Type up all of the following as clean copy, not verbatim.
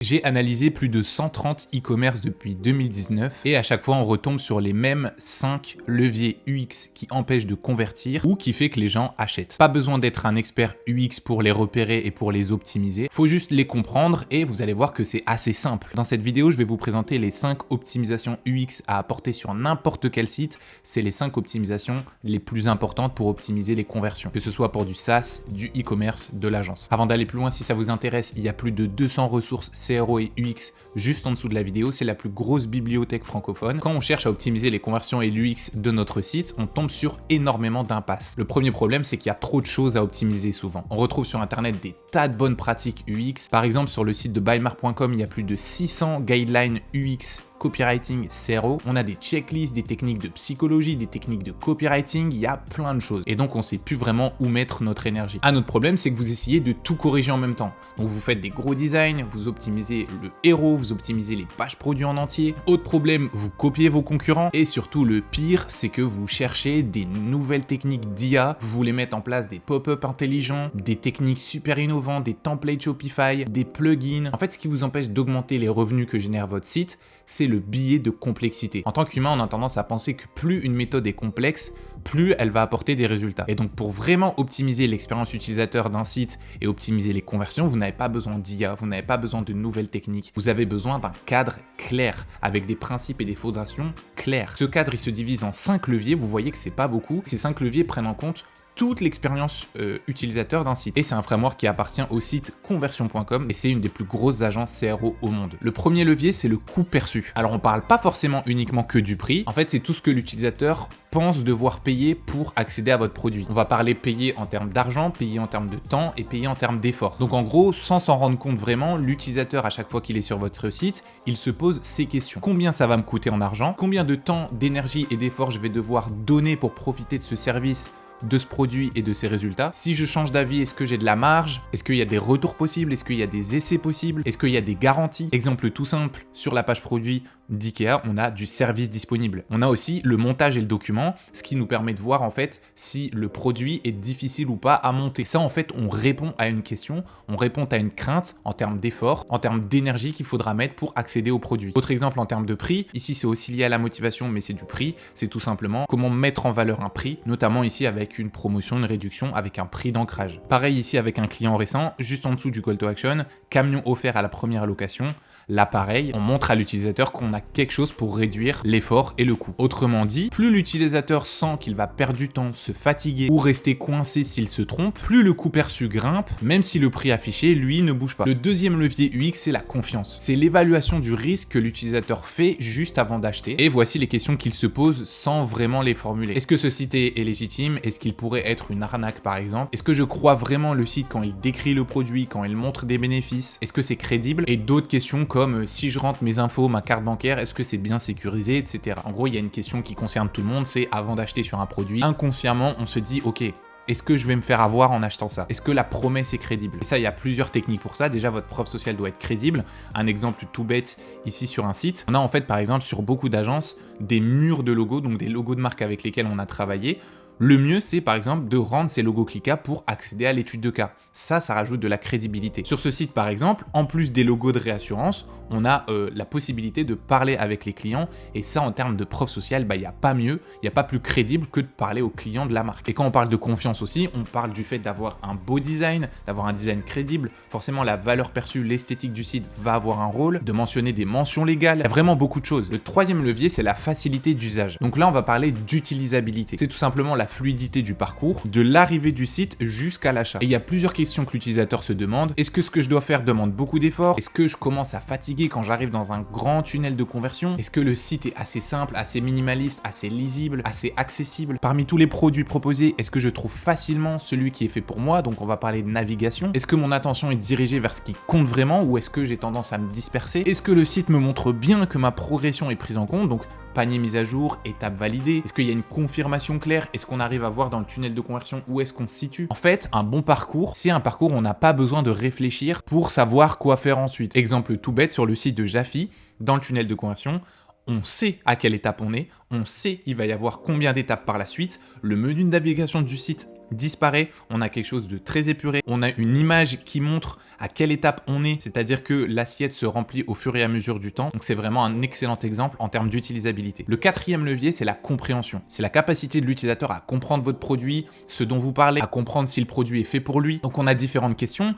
J'ai analysé plus de 130 e-commerce depuis 2019 et à chaque fois on retombe sur les mêmes 5 leviers UX qui empêchent de convertir ou qui fait que les gens achètent. Pas besoin d'être un expert UX pour les repérer et pour les optimiser, faut juste les comprendre et vous allez voir que c'est assez simple. Dans cette vidéo, je vais vous présenter les 5 optimisations UX à apporter sur n'importe quel site. C'est les 5 optimisations les plus importantes pour optimiser les conversions, que ce soit pour du SaaS, du e-commerce, de l'agence. Avant d'aller plus loin, si ça vous intéresse, il y a plus de 200 ressources CRO et UX juste en dessous de la vidéo, c'est la plus grosse bibliothèque francophone. Quand on cherche à optimiser les conversions et l'UX de notre site, on tombe sur énormément d'impasses. Le premier problème, c'est qu'il y a trop de choses à optimiser souvent. On retrouve sur internet des tas de bonnes pratiques UX. Par exemple, sur le site de buymark.com, il y a plus de 600 guidelines UX copywriting CRO, on a des checklists, des techniques de psychologie, des techniques de copywriting, il y a plein de choses. Et donc on sait plus vraiment où mettre notre énergie. Un autre problème, c'est que vous essayez de tout corriger en même temps. Donc vous faites des gros designs, vous optimisez le héros, vous optimisez les pages produits en entier. Autre problème, vous copiez vos concurrents. Et surtout le pire, c'est que vous cherchez des nouvelles techniques d'IA, vous voulez mettre en place des pop-up intelligents, des techniques super innovantes, des templates Shopify, des plugins. En fait, ce qui vous empêche d'augmenter les revenus que génère votre site, c'est le biais de complexité. En tant qu'humain, on a tendance à penser que plus une méthode est complexe, plus elle va apporter des résultats. Et donc pour vraiment optimiser l'expérience utilisateur d'un site et optimiser les conversions, vous n'avez pas besoin d'IA, vous n'avez pas besoin de nouvelles techniques, vous avez besoin d'un cadre clair, avec des principes et des fondations clairs. Ce cadre, il se divise en 5 leviers, vous voyez que c'est pas beaucoup. Ces 5 leviers prennent en compte toute l'expérience utilisateur d'un site. Et c'est un framework qui appartient au site conversion.com et c'est une des plus grosses agences CRO au monde. Le premier levier, c'est le coût perçu. Alors on parle pas forcément uniquement que du prix, en fait c'est tout ce que l'utilisateur pense devoir payer pour accéder à votre produit. On va parler payer en termes d'argent, payer en termes de temps et payer en termes d'effort. Donc en gros, sans s'en rendre compte vraiment, l'utilisateur à chaque fois qu'il est sur votre site, il se pose ces questions. Combien ça va me coûter en argent? Combien de temps, d'énergie et d'effort je vais devoir donner pour profiter de ce service, de ce produit et de ses résultats? Si je change d'avis, est-ce que j'ai de la marge? Est-ce qu'il y a des retours possibles? Est-ce qu'il y a des essais possibles? Est-ce qu'il y a des garanties? Exemple tout simple, sur la page produit d'IKEA, on a du service disponible. On a aussi le montage et le document, ce qui nous permet de voir en fait si le produit est difficile ou pas à monter. Ça en fait, on répond à une question, on répond à une crainte en termes d'effort, en termes d'énergie qu'il faudra mettre pour accéder au produit. Autre exemple en termes de prix, ici c'est aussi lié à la motivation mais c'est du prix, c'est tout simplement comment mettre en valeur un prix, notamment ici avec une promotion, une réduction, avec un prix d'ancrage. Pareil ici avec un client récent, juste en dessous du call to action, camion offert à la première location. Là pareil, on montre à l'utilisateur qu'on a quelque chose pour réduire l'effort et le coût. Autrement dit, plus l'utilisateur sent qu'il va perdre du temps, se fatiguer ou rester coincé s'il se trompe, plus le coût perçu grimpe, même si le prix affiché, lui, ne bouge pas. Le deuxième levier UX, c'est la confiance. C'est l'évaluation du risque que l'utilisateur fait juste avant d'acheter. Et voici les questions qu'il se pose sans vraiment les formuler. Est-ce que ce site est légitime? Est-ce qu'il pourrait être une arnaque par exemple? Est-ce que je crois vraiment le site quand il décrit le produit, quand il montre des bénéfices? Est-ce que c'est crédible? Et d'autres questions comme si je rentre mes infos, ma carte bancaire, est-ce que c'est bien sécurisé, etc. En gros, il y a une question qui concerne tout le monde, c'est avant d'acheter sur un produit, inconsciemment, on se dit, ok, est-ce que je vais me faire avoir en achetant ça? Est-ce que la promesse est crédible? Et ça, il y a plusieurs techniques pour ça. Déjà, votre preuve sociale doit être crédible. Un exemple tout bête, ici sur un site, on a en fait, par exemple, sur beaucoup d'agences, des murs de logos, donc des logos de marque avec lesquels on a travaillé. Le mieux, c'est par exemple de rendre ces logos cliquables pour accéder à l'étude de cas. Ça rajoute de la crédibilité. Sur ce site, par exemple, en plus des logos de réassurance, on a la possibilité de parler avec les clients. Et ça, en termes de preuve sociale, il n'y a pas mieux, il n'y a pas plus crédible que de parler aux clients de la marque. Et quand on parle de confiance aussi, on parle du fait d'avoir un beau design, d'avoir un design crédible. Forcément, la valeur perçue, l'esthétique du site va avoir un rôle, de mentionner des mentions légales. Il y a vraiment beaucoup de choses. Le troisième levier, c'est la facilité d'usage. Donc là, on va parler d'utilisabilité. C'est tout simplement la fluidité du parcours, de l'arrivée du site jusqu'à l'achat. Et il y a plusieurs questions que l'utilisateur se demande. Est-ce que ce que je dois faire demande beaucoup d'efforts? Est-ce que je commence à fatiguer quand j'arrive dans un grand tunnel de conversion? Est-ce que le site est assez simple, assez minimaliste, assez lisible, assez accessible? Parmi tous les produits proposés, est-ce que je trouve facilement celui qui est fait pour moi? Donc on va parler de navigation. Est-ce que mon attention est dirigée vers ce qui compte vraiment ou est-ce que j'ai tendance à me disperser? Est-ce que le site me montre bien que ma progression est prise en compte? Donc panier mis à jour, étape validée. Est-ce qu'il y a une confirmation claire? Est-ce qu'on arrive à voir dans le tunnel de conversion où est-ce qu'on se situe? En fait, un bon parcours, c'est un parcours où on n'a pas besoin de réfléchir pour savoir quoi faire ensuite. Exemple tout bête, sur le site de Jafi, dans le tunnel de conversion, on sait à quelle étape on est, on sait il va y avoir combien d'étapes par la suite, le menu de navigation du site disparaît, on a quelque chose de très épuré, on a une image qui montre à quelle étape on est, c'est-à-dire que l'assiette se remplit au fur et à mesure du temps. Donc c'est vraiment un excellent exemple en termes d'utilisabilité. Le quatrième levier, c'est la compréhension. C'est la capacité de l'utilisateur à comprendre votre produit, ce dont vous parlez, à comprendre si le produit est fait pour lui. Donc on a différentes questions.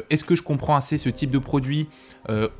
Est-ce que je comprends assez ce type de produit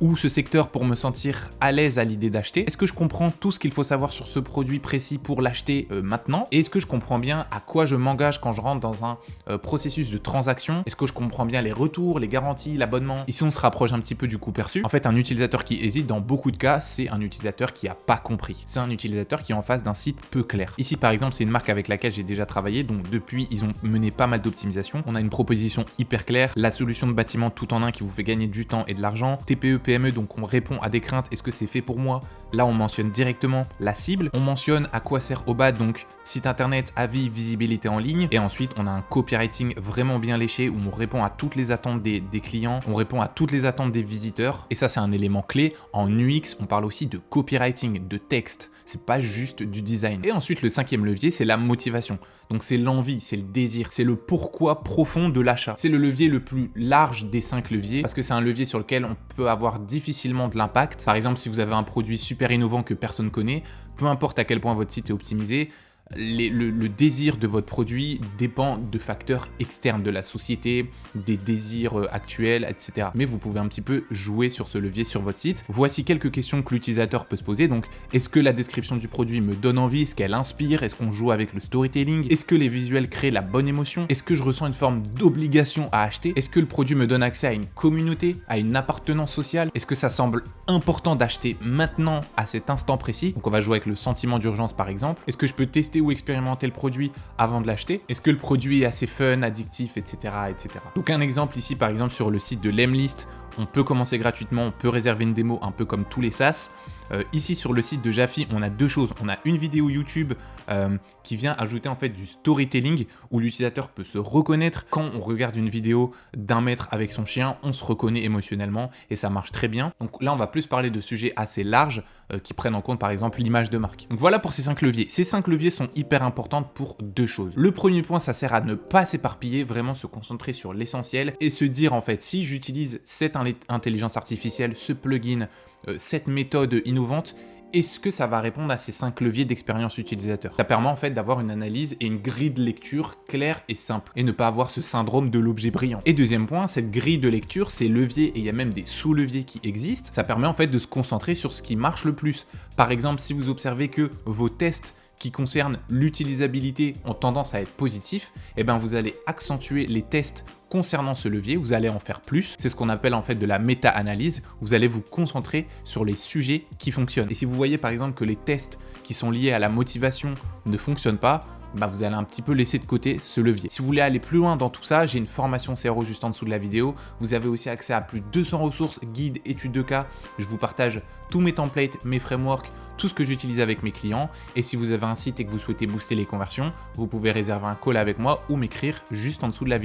ou ce secteur pour me sentir à l'aise à l'idée d'acheter? Est-ce que je comprends tout ce qu'il faut savoir sur ce produit précis pour l'acheter maintenant? Et est-ce que je comprends bien à quoi je m'engage quand je rentre dans un processus de transaction? Est-ce que je comprends bien les retours, les garanties, l'abonnement? Ici on se rapproche un petit peu du coût perçu. En fait, un utilisateur qui hésite, dans beaucoup de cas, c'est un utilisateur qui n'a pas compris. C'est un utilisateur qui est en face d'un site peu clair. Ici par exemple, c'est une marque avec laquelle j'ai déjà travaillé, donc depuis ils ont mené pas mal d'optimisation. On a une proposition hyper claire, la solution de bâtiment tout en un qui vous fait gagner du temps et de l'argent, TPE, PME, donc on répond à des craintes, est-ce que c'est fait pour moi? Là on mentionne directement la cible, on mentionne à quoi sert OBAD, donc site internet, avis, visibilité en ligne, et ensuite on a un copywriting vraiment bien léché où on répond à toutes les attentes des clients, on répond à toutes les attentes des visiteurs, et ça c'est un élément clé. En UX on parle aussi de copywriting, de texte, c'est pas juste du design. Et ensuite le cinquième levier, c'est la motivation. Donc c'est l'envie, c'est le désir, c'est le pourquoi profond de l'achat. C'est le levier le plus large des 5 leviers parce que c'est un levier sur lequel on peut avoir difficilement de l'impact. Par exemple, si vous avez un produit super innovant que personne connaît, peu importe à quel point votre site est optimisé, le désir de votre produit dépend de facteurs externes de la société, des désirs actuels, etc. Mais vous pouvez un petit peu jouer sur ce levier sur votre site. Voici quelques questions que l'utilisateur peut se poser. Donc, est-ce que la description du produit me donne envie? Est-ce qu'elle inspire? Est-ce qu'on joue avec le storytelling? Est-ce que les visuels créent la bonne émotion? Est-ce que je ressens une forme d'obligation à acheter? Est-ce que le produit me donne accès à une communauté, à une appartenance sociale? Est-ce que ça semble important d'acheter maintenant à cet instant précis? Donc, on va jouer avec le sentiment d'urgence par exemple. Est-ce que je peux tester ou expérimenter le produit avant de l'acheter? Est-ce que le produit est assez fun, addictif, etc., etc. Donc un exemple ici par exemple sur le site de Lemlist, on peut commencer gratuitement, on peut réserver une démo un peu comme tous les SaaS. Ici sur le site de Jafy, on a deux choses. On a une vidéo YouTube qui vient ajouter en fait du storytelling où l'utilisateur peut se reconnaître. Quand on regarde une vidéo d'un maître avec son chien, on se reconnaît émotionnellement et ça marche très bien. Donc là, on va plus parler de sujets assez larges qui prennent en compte par exemple l'image de marque. Donc voilà pour ces 5 leviers. Ces 5 leviers sont hyper importants pour deux choses. Le premier point, ça sert à ne pas s'éparpiller, vraiment se concentrer sur l'essentiel et se dire en fait si j'utilise cette intelligence artificielle, ce plugin, cette méthode innovante, est-ce que ça va répondre à ces 5 leviers d'expérience utilisateur? Ça permet en fait d'avoir une analyse et une grille de lecture claire et simple et ne pas avoir ce syndrome de l'objet brillant. Et deuxième point, cette grille de lecture, ces leviers, et il y a même des sous-leviers qui existent, ça permet en fait de se concentrer sur ce qui marche le plus. Par exemple, si vous observez que vos tests qui concernent l'utilisabilité ont tendance à être positifs, et bien vous allez accentuer les tests concernant ce levier, vous allez en faire plus. C'est ce qu'on appelle en fait de la méta-analyse. Vous allez vous concentrer sur les sujets qui fonctionnent. Et si vous voyez par exemple que les tests qui sont liés à la motivation ne fonctionnent pas, bah vous allez un petit peu laisser de côté ce levier. Si vous voulez aller plus loin dans tout ça, j'ai une formation CRO juste en dessous de la vidéo. Vous avez aussi accès à plus de 200 ressources, guides, études de cas. Je vous partage tous mes templates, mes frameworks, tout ce que j'utilise avec mes clients. Et si vous avez un site et que vous souhaitez booster les conversions, vous pouvez réserver un call avec moi ou m'écrire juste en dessous de la vidéo.